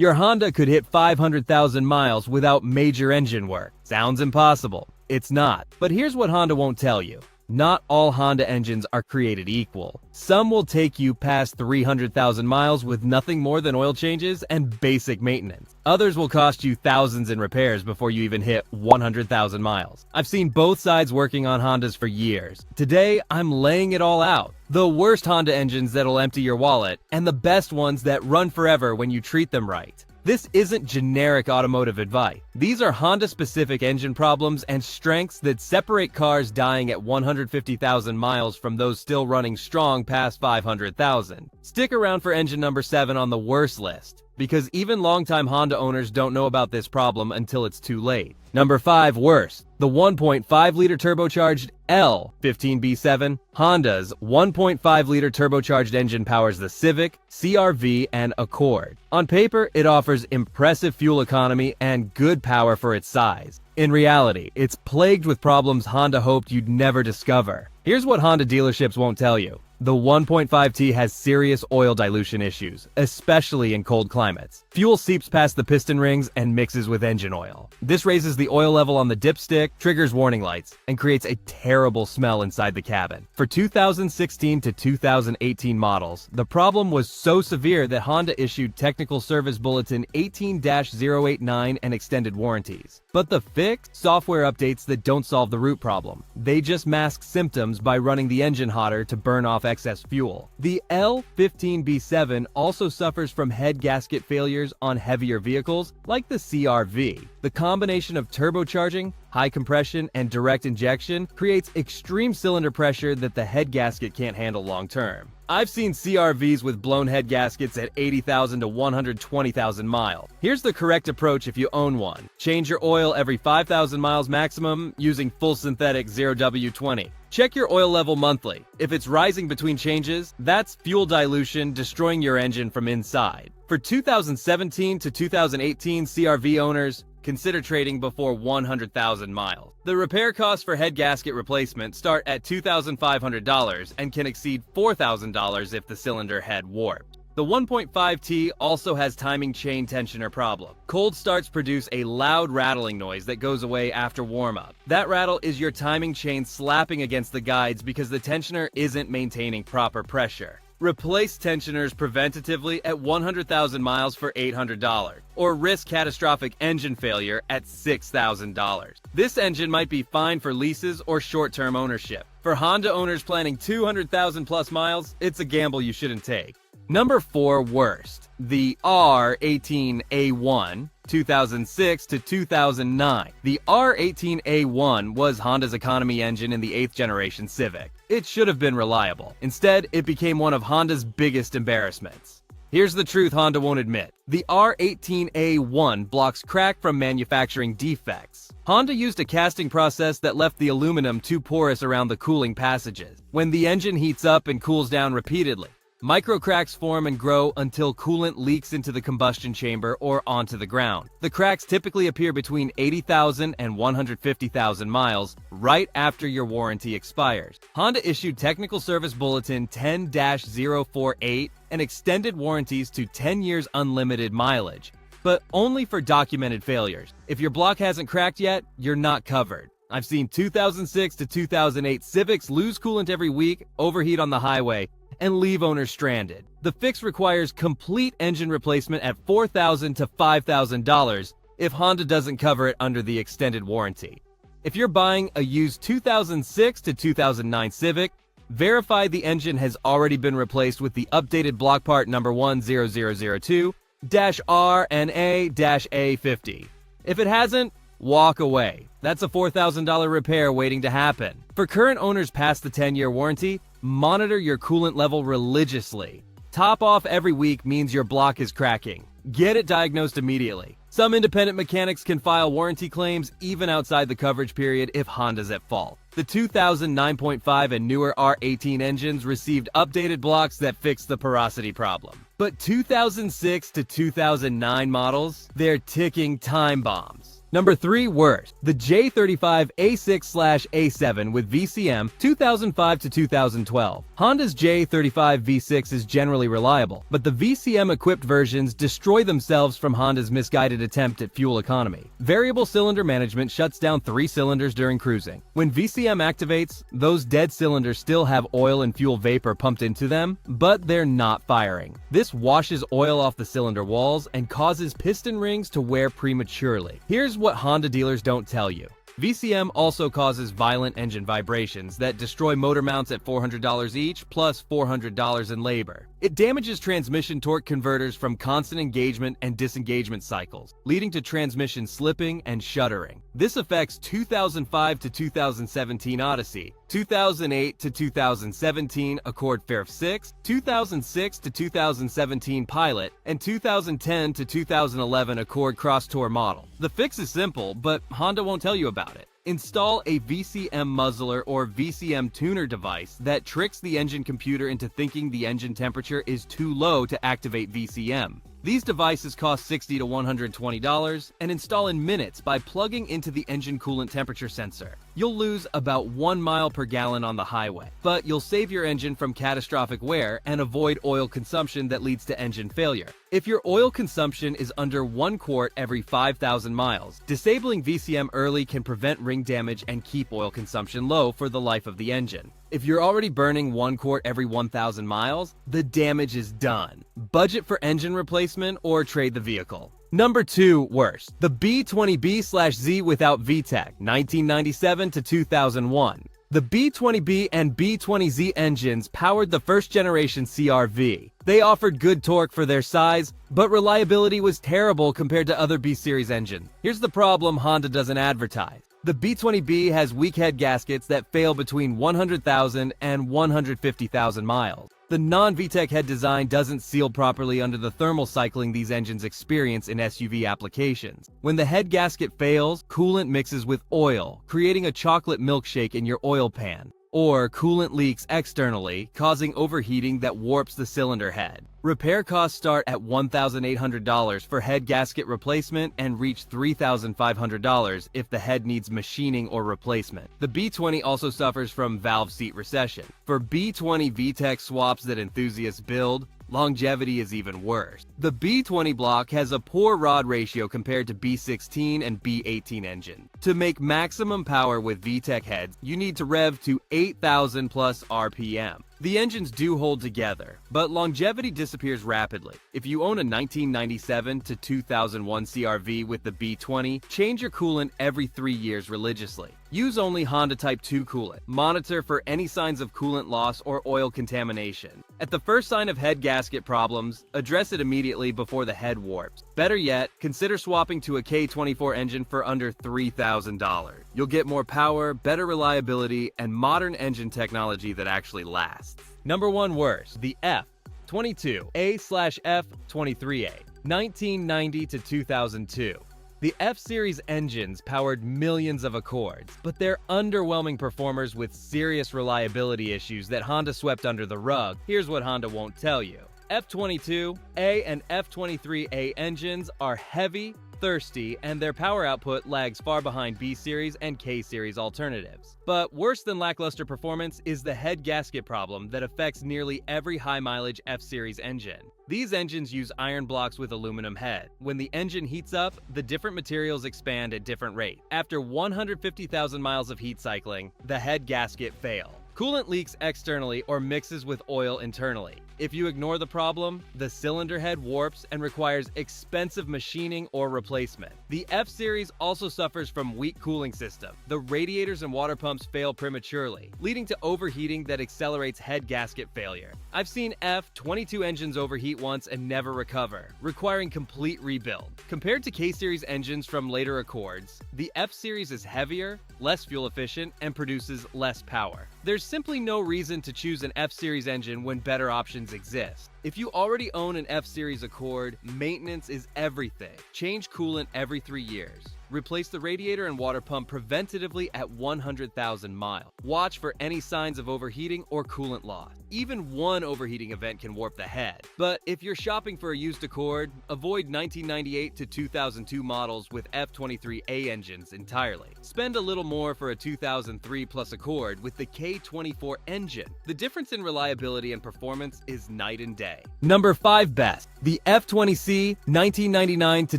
Your Honda could hit 500,000 miles without major engine work. Sounds impossible. It's not. But here's what Honda won't tell you. Not all Honda engines are created equal. Some will take you past 300,000 miles with nothing more than oil changes and basic maintenance. Others will cost you thousands in repairs before you even hit 100,000 miles. I've seen both sides working on Hondas for years. Today, I'm laying it all out. The worst Honda engines that'll empty your wallet, and the best ones that run forever when you treat them right. This isn't generic automotive advice. These are Honda-specific engine problems and strengths that separate cars dying at 150,000 miles from those still running strong past 500,000. Stick around for engine number 7 on the worst list, because even longtime Honda owners don't know about this problem until it's too late. Number 5 worst. The 1.5-liter turbocharged L15B7. Honda's 1.5-liter turbocharged engine powers the Civic, CR-V, and Accord. On paper, it offers impressive fuel economy and good power for its size. In reality, it's plagued with problems Honda hoped you'd never discover. Here's what Honda dealerships won't tell you. The 1.5T has serious oil dilution issues, especially in cold climates. Fuel seeps past the piston rings and mixes with engine oil. This raises the oil level on the dipstick, triggers warning lights, and creates a terrible smell inside the cabin. For 2016 to 2018 models, the problem was so severe that Honda issued Technical Service Bulletin 18-089 and extended warranties. But the fix? Software updates that don't solve the root problem. They just mask symptoms by running the engine hotter to burn off excess fuel. The L15B7 also suffers from head gasket failures on heavier vehicles like the CR-V. The combination of turbocharging, high compression, and direct injection creates extreme cylinder pressure that the head gasket can't handle long term. I've seen CR-Vs with blown head gaskets at 80,000 to 120,000 miles. Here's the correct approach if you own one. Change your oil every 5,000 miles maximum using full synthetic 0W20. Check your oil level monthly. If it's rising between changes, that's fuel dilution destroying your engine from inside. For 2017 to 2018 CR-V owners, consider trading before 100,000 miles. The repair costs for head gasket replacement start at $2,500 and can exceed $4,000 if the cylinder head warped. The 1.5T also has timing chain tensioner problem. Cold starts produce a loud rattling noise that goes away after warm-up. That rattle is your timing chain slapping against the guides because the tensioner isn't maintaining proper pressure. Replace tensioners preventatively at 100,000 miles for $800, or risk catastrophic engine failure at $6,000. This engine might be fine for leases or short-term ownership. For Honda owners planning 200,000 plus miles, it's a gamble you shouldn't take. Number 4 worst. The R18A1, 2006 to 2009. The R18A1 was Honda's economy engine in the 8th generation Civic. It should have been reliable. Instead, it became one of Honda's biggest embarrassments. Here's the truth Honda won't admit. The R18A1 blocks crack from manufacturing defects. Honda used a casting process that left the aluminum too porous around the cooling passages. When the engine heats up and cools down repeatedly, microcracks form and grow until coolant leaks into the combustion chamber or onto the ground. The cracks typically appear between 80,000 and 150,000 miles, right after your warranty expires. Honda issued Technical Service Bulletin 10-048 and extended warranties to 10 years unlimited mileage, but only for documented failures. If your block hasn't cracked yet, you're not covered. I've seen 2006 to 2008 Civics lose coolant every week, overheat on the highway, and leave owners stranded. The fix requires complete engine replacement at $4,000 to $5,000 if Honda doesn't cover it under the extended warranty. If you're buying a used 2006 to 2009 Civic, verify the engine has already been replaced with the updated block part number 10002-RNA-A50. If it hasn't, walk away. That's a $4,000 repair waiting to happen. For current owners past the 10-year warranty, monitor your coolant level religiously. Top off every week means your block is cracking. Get it diagnosed immediately. Some independent mechanics can file warranty claims even outside the coverage period if Honda's at fault. The 2000 9.5 and newer R18 engines received updated blocks that fixed the porosity problem. But 2006 to 2009 models, they're ticking time bombs. Number 3 worst, the J35A6/A7 with VCM 2005 to 2012. Honda's J35 V6 is generally reliable, but the VCM-equipped versions destroy themselves from Honda's misguided attempt at fuel economy. Variable cylinder management shuts down 3 cylinders during cruising. When VCM activates, those dead cylinders still have oil and fuel vapor pumped into them, but they're not firing. This washes oil off the cylinder walls and causes piston rings to wear prematurely. Here's what Honda dealers don't tell you. VCM also causes violent engine vibrations that destroy motor mounts at $400 each, plus $400 in labor. It damages transmission torque converters from constant engagement and disengagement cycles, leading to transmission slipping and shuddering. This affects 2005 to 2017 Odyssey, 2008 to 2017 Accord Fair 6, 2006 to 2017 Pilot, and 2010 to 2011 Accord Cross Tour model. The fix is simple, but Honda won't tell you about it. Install a VCM muzzler or VCM tuner device that tricks the engine computer into thinking the engine temperature is too low to activate VCM. These devices cost $60 to $120 and install in minutes by plugging into the engine coolant temperature sensor. You'll lose about 1 mile per gallon on the highway, but you'll save your engine from catastrophic wear and avoid oil consumption that leads to engine failure. If your oil consumption is under 1 quart every 5,000 miles, disabling VCM early can prevent ring damage and keep oil consumption low for the life of the engine. If you're already burning 1 quart every 1,000 miles, the damage is done. Budget for engine replacement or trade the vehicle. Number 2 worst, the B20B/Z without VTEC, 1997 to 2001. The B20B and B20Z engines powered the first-generation CR-V. They offered good torque for their size, but reliability was terrible compared to other B-Series engines. Here's the problem Honda doesn't advertise. The B20B has weak head gaskets that fail between 100,000 and 150,000 miles. The non-VTEC head design doesn't seal properly under the thermal cycling these engines experience in SUV applications. When the head gasket fails, coolant mixes with oil, creating a chocolate milkshake in your oil pan. Or coolant leaks externally, causing overheating that warps the cylinder head. Repair costs start at $1,800 for head gasket replacement and reach $3,500 if the head needs machining or replacement. The B20 also suffers from valve seat recession. For B20 VTEC swaps that enthusiasts build, longevity is even worse. The B20 block has a poor rod ratio compared to B16 and B18 engine. To make maximum power with VTEC heads, you need to rev to 8,000 plus RPM. The engines do hold together, but longevity disappears rapidly. If you own a 1997 to 2001 CR-V with the B20, change your coolant every 3 years religiously. Use only Honda Type 2 coolant. Monitor for any signs of coolant loss or oil contamination. At the first sign of head gasket problems, address it immediately before the head warps. Better yet, consider swapping to a K24 engine for under $3,000. You'll get more power, better reliability, and modern engine technology that actually lasts. Number 1 worst, the F22A/F23A, 1990 to 2002. The F-Series engines powered millions of Accords, but they're underwhelming performers with serious reliability issues that Honda swept under the rug. Here's what Honda won't tell you. F22A and F23A engines are heavy, thirsty, and their power output lags far behind B-Series and K-Series alternatives. But worse than lackluster performance is the head gasket problem that affects nearly every high-mileage F-Series engine. These engines use iron blocks with aluminum head. When the engine heats up, the different materials expand at different rates. After 150,000 miles of heat cycling, the head gasket fails. Coolant leaks externally or mixes with oil internally. If you ignore the problem, the cylinder head warps and requires expensive machining or replacement. The F-Series also suffers from weak cooling system. The radiators and water pumps fail prematurely, leading to overheating that accelerates head gasket failure. I've seen F22 engines overheat once and never recover, requiring complete rebuild. Compared to K-Series engines from later Accords, the F-Series is heavier, less fuel efficient, and produces less power. There's simply no reason to choose an F-Series engine when better options exist. If you already own an F-Series Accord, maintenance is everything. Change coolant every 3 years. Replace the radiator and water pump preventatively at 100,000 miles. Watch for any signs of overheating or coolant loss. Even one overheating event can warp the head. But if you're shopping for a used Accord, avoid 1998 to 2002 models with F23A engines entirely. Spend a little more for a 2003 plus Accord with the K24 engine. The difference in reliability and performance is night and day. Number 5 best, the F20C 1999 to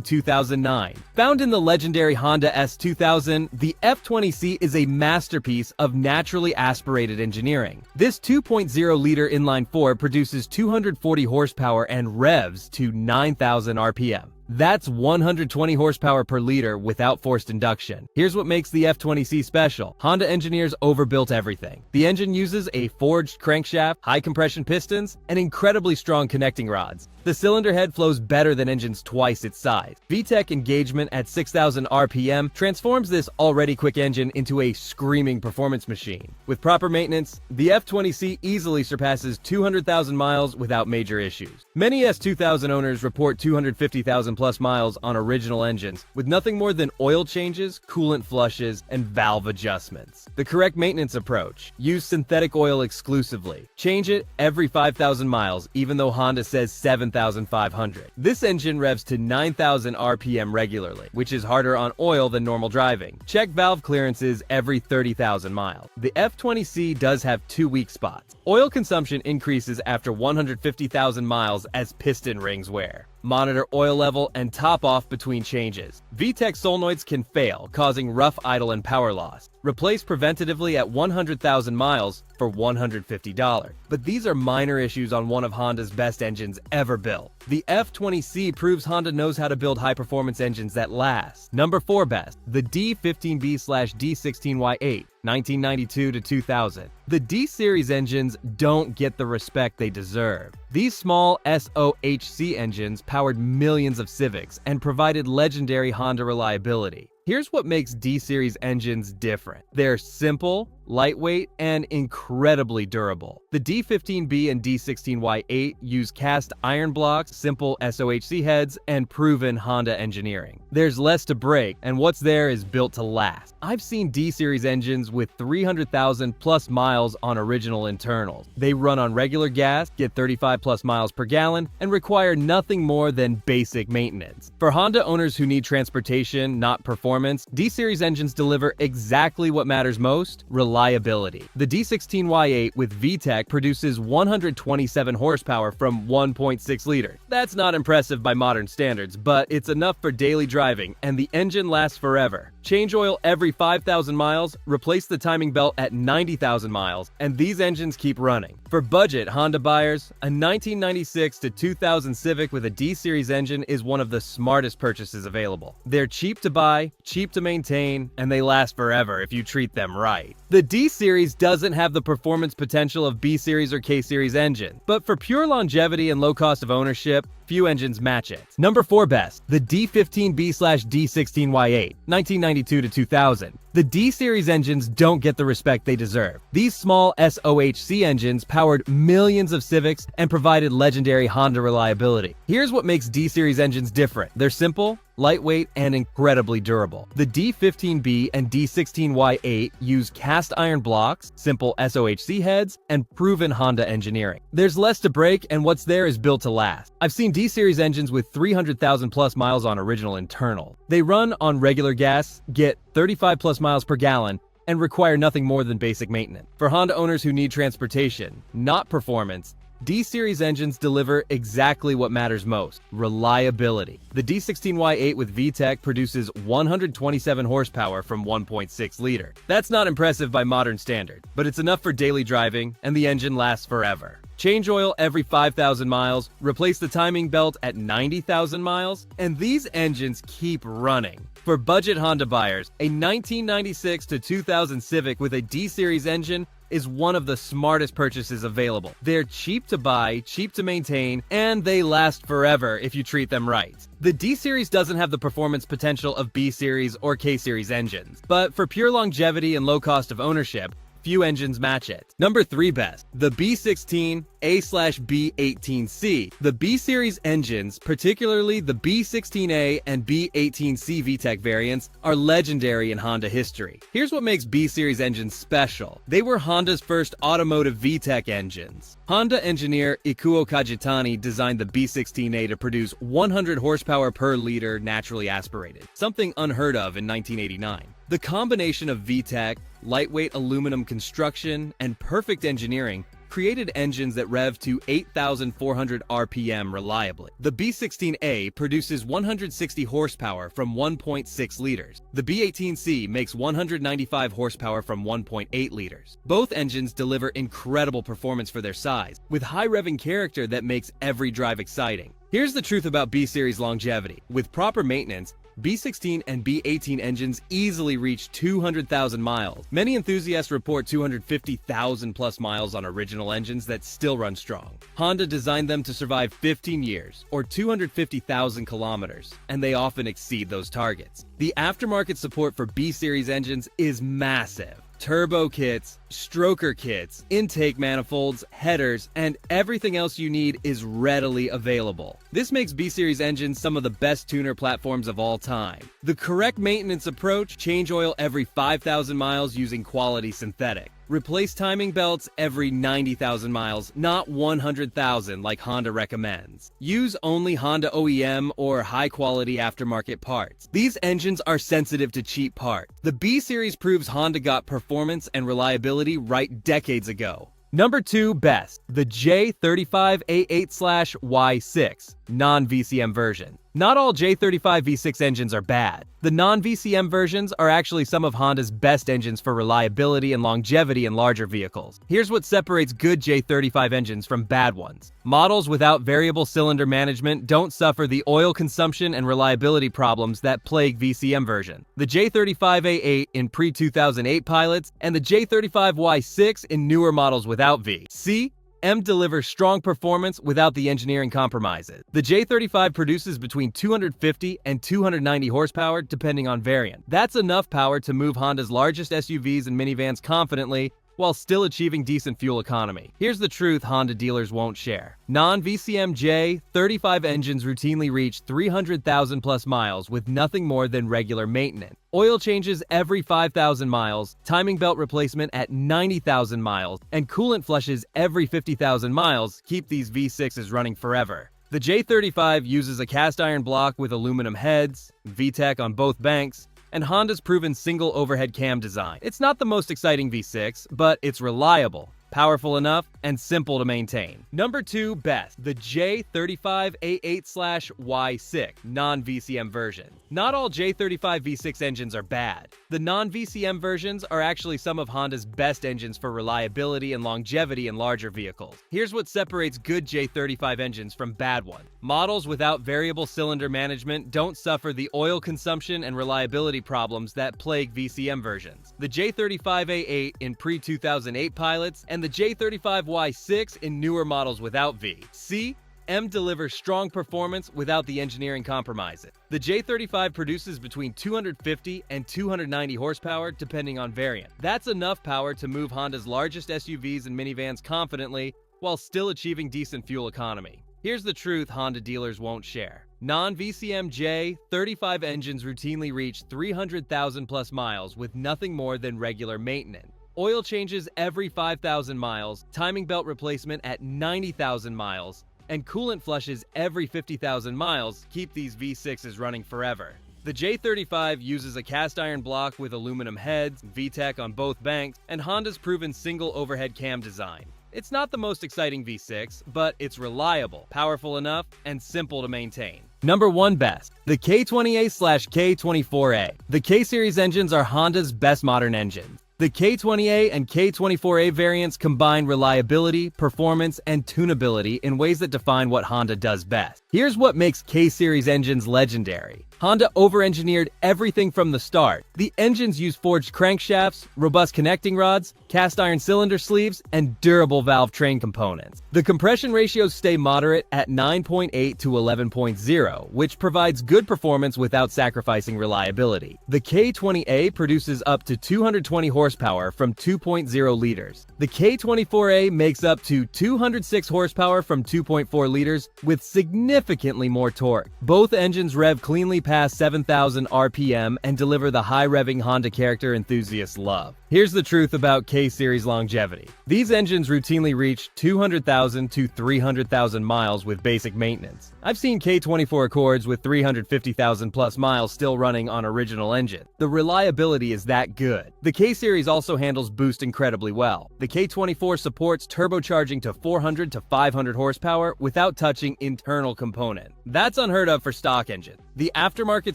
2009. Found in the legendary Honda S2000, the F20C is a masterpiece of naturally aspirated engineering. This 2.0-liter inline-4 produces 240 horsepower and revs to 9,000 RPM. That's 120 horsepower per liter without forced induction. Here's what makes the F20C special. Honda engineers overbuilt everything. The engine uses a forged crankshaft, high compression pistons, and incredibly strong connecting rods. The cylinder head flows better than engines twice its size. VTEC engagement at 6,000 RPM transforms this already quick engine into a screaming performance machine. With proper maintenance, the F20C easily surpasses 200,000 miles without major issues. Many S2000 owners report 250,000 plus miles on original engines, with nothing more than oil changes, coolant flushes, and valve adjustments. The correct maintenance approach: use synthetic oil exclusively. Change it every 5,000 miles, even though Honda says 7,500. This engine revs to 9,000 RPM regularly, which is harder on oil than normal driving. Check valve clearances every 30,000 miles. The F20C does have 2 weak spots. Oil consumption increases after 150,000 miles as piston rings wear. Monitor oil level and top off between changes. VTEC solenoids can fail, causing rough idle and power loss. Replace preventatively at 100,000 miles for $150. But these are minor issues on one of Honda's best engines ever built. The F20C proves Honda knows how to build high-performance engines that last. Number 4 best, the D15B/D16Y8. 1992 to 2000. The D-Series engines don't get the respect they deserve. These small SOHC engines powered millions of Civics and provided legendary Honda reliability. Here's what makes D-Series engines different. They're simple, lightweight, and incredibly durable. The D15B and D16Y8 use cast iron blocks, simple SOHC heads, and proven Honda engineering. There's less to break, and what's there is built to last. I've seen D-Series engines with 300,000 plus miles on original internals. They run on regular gas, get 35 plus miles per gallon, and require nothing more than basic maintenance. For Honda owners who need transportation, not performance, D-Series engines deliver exactly what matters most: reliability. The D16Y8 with VTEC produces 127 horsepower from 1.6 liters. That's not impressive by modern standards, but it's enough for daily driving, and the engine lasts forever. Change oil every 5,000 miles, replace the timing belt at 90,000 miles, and these engines keep running. For budget Honda buyers, a 1996 to 2000 Civic with a D-Series engine is one of the smartest purchases available. They're cheap to buy, cheap to maintain, and they last forever if you treat them right. The D-Series doesn't have the performance potential of B-Series or K-Series engine, but for pure longevity and low cost of ownership, few engines match it. Number 4 best, the D15B/D16Y8, 1992 to 2000. The D-Series engines don't get the respect they deserve. These small SOHC engines powered millions of Civics and provided legendary Honda reliability. Here's what makes D-Series engines different. They're simple, lightweight, and incredibly durable. The D15B and D16Y8 use cast iron blocks, simple SOHC heads, and proven Honda engineering. There's less to break, and what's there is built to last. I've seen D-Series engines with 300,000 plus miles on original internal. They run on regular gas, get 35 plus miles per gallon, and require nothing more than basic maintenance. For Honda owners who need transportation, not performance, D-Series engines deliver exactly what matters most: reliability. The D16Y8 with VTEC produces 127 horsepower from 1.6 liter. That's not impressive by modern standards, but it's enough for daily driving, and the engine lasts forever. Change oil every 5,000 miles, replace the timing belt at 90,000 miles, and these engines keep running. For budget Honda buyers, a 1996 to 2000 Civic with a D-Series engine is one of the smartest purchases available. They're cheap to buy, cheap to maintain, and they last forever if you treat them right. The D-Series doesn't have the performance potential of B-Series or K-Series engines, but for pure longevity and low cost of ownership, few engines match it. Number 3 best, the B16A/B18C. The B-Series engines, particularly the B16A and B18C VTEC variants, are legendary in Honda history. Here's what makes B-Series engines special. They were Honda's first automotive VTEC engines. Honda engineer Ikuo Kajitani designed the B16A to produce 100 horsepower per liter naturally aspirated, something unheard of in 1989. The combination of VTEC, lightweight aluminum construction, and perfect engineering created engines that rev to 8,400 RPM reliably. The B16A produces 160 horsepower from 1.6 liters. The B18C makes 195 horsepower from 1.8 liters. Both engines deliver incredible performance for their size, with high revving character that makes every drive exciting. Here's the truth about B-Series longevity. With proper maintenance, B16 and B18 engines easily reach 200,000 miles. Many enthusiasts report 250,000 plus miles on original engines that still run strong. Honda designed them to survive 15 years, or 250,000 kilometers, and they often exceed those targets. The aftermarket support for B-Series engines is massive. Turbo kits, stroker kits, intake manifolds, headers, and everything else you need is readily available. This makes B-Series engines some of the best tuner platforms of all time. The correct maintenance approach: change oil every 5,000 miles using quality synthetic. Replace timing belts every 90,000 miles, not 100,000 like Honda recommends. Use only Honda OEM or high-quality aftermarket parts. These engines are sensitive to cheap parts. The B-Series proves Honda got performance and reliability right decades ago. Number 2 best, the J35A8/Y6 non-VCM version. Not all J35 V6 engines are bad. The non-VCM versions are actually some of Honda's best engines for reliability and longevity in larger vehicles. Here's what separates good J35 engines from bad ones. Models without variable cylinder management don't suffer the oil consumption and reliability problems that plague VCM version. The J35A8 in pre-2008 pilots and the J35Y6 in newer models without V. C. M delivers strong performance without the engineering compromises. The J35 produces between 250 and 290 horsepower depending on variant. That's enough power to move Honda's largest SUVs and minivans confidently while still achieving decent fuel economy. Here's the truth Honda dealers won't share. Non-VCM J35 engines routinely reach 300,000 plus miles with nothing more than regular maintenance. Oil changes every 5,000 miles, timing belt replacement at 90,000 miles, and coolant flushes every 50,000 miles keep these V6s running forever. The J35 uses a cast iron block with aluminum heads, VTEC on both banks, and Honda's proven single overhead cam design. It's not the most exciting V6, but it's reliable, powerful enough, and simple to maintain. Number 2 best, the J35A8/Y6 non-VCM version. Not all J35 V6 engines are bad. The non-VCM versions are actually some of Honda's best engines for reliability and longevity in larger vehicles. Here's what separates good J35 engines from bad ones. Models without variable cylinder management don't suffer the oil consumption and reliability problems that plague VCM versions. The J35A8 in pre-2008 pilots and the J35Y6 in newer models without V. C. M delivers strong performance without the engineering compromises. The J35 produces between 250 and 290 horsepower depending on variant. That's enough power to move Honda's largest SUVs and minivans confidently while still achieving decent fuel economy. Here's the truth Honda dealers won't share. Non-VCM J35 engines routinely reach 300,000 plus miles with nothing more than regular maintenance. Oil changes every 5,000 miles, timing belt replacement at 90,000 miles, and coolant flushes every 50,000 miles keep these V6s running forever. The J35 uses a cast iron block with aluminum heads, VTEC on both banks, and Honda's proven single overhead cam design. It's not the most exciting V6, but it's reliable, powerful enough, and simple to maintain. Number 1 best, the K20A/K24A. The K-Series engines are Honda's best modern engines. The K20A and K24A variants combine reliability, performance, and tunability in ways that define what Honda does best. Here's what makes K-Series engines legendary. Honda over-engineered everything from the start. The engines use forged crankshafts, robust connecting rods, cast iron cylinder sleeves, and durable valve train components. The compression ratios stay moderate at 9.8 to 11.0, which provides good performance without sacrificing reliability. The K20A produces up to 220 horsepower from 2.0 liters. The K24A makes up to 206 horsepower from 2.4 liters with significantly more torque. Both engines rev cleanly past 7,000 RPM and deliver the high-revving Honda character enthusiasts love. Here's the truth about K-Series longevity. These engines routinely reach 200,000 to 300,000 miles with basic maintenance. I've seen K24 Accords with 350,000 plus miles still running on original engine. The reliability is that good. The K-Series also handles boost incredibly well. The K24 supports turbocharging to 400 to 500 horsepower without touching internal component. That's unheard of for stock engines. The aftermarket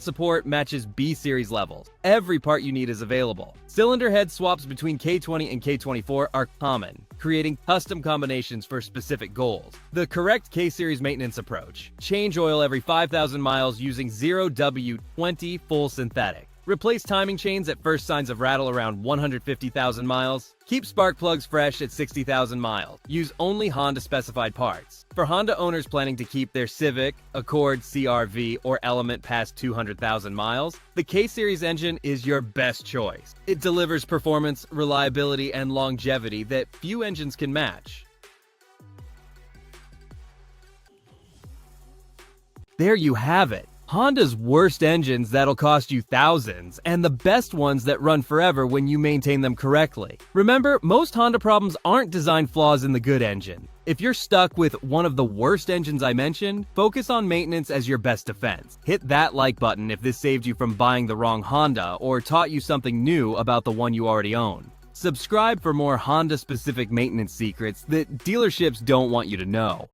support matches B-Series levels. Every part you need is available. Cylinder head swaps between K20 and K24 are common, creating custom combinations for specific goals. The correct K-Series maintenance approach: change oil every 5,000 miles using 0W20 full synthetic. Replace timing chains at first signs of rattle around 150,000 miles. Keep spark plugs fresh at 60,000 miles. Use only Honda-specified parts. For Honda owners planning to keep their Civic, Accord, CR-V, or Element past 200,000 miles, the K-Series engine is your best choice. It delivers performance, reliability, and longevity that few engines can match. There you have it. Honda's worst engines that'll cost you thousands, and the best ones that run forever when you maintain them correctly. Remember, most Honda problems aren't design flaws in the good engine. If you're stuck with one of the worst engines I mentioned, focus on maintenance as your best defense. Hit that like button if this saved you from buying the wrong Honda or taught you something new about the one you already own. Subscribe for more Honda-specific maintenance secrets that dealerships don't want you to know.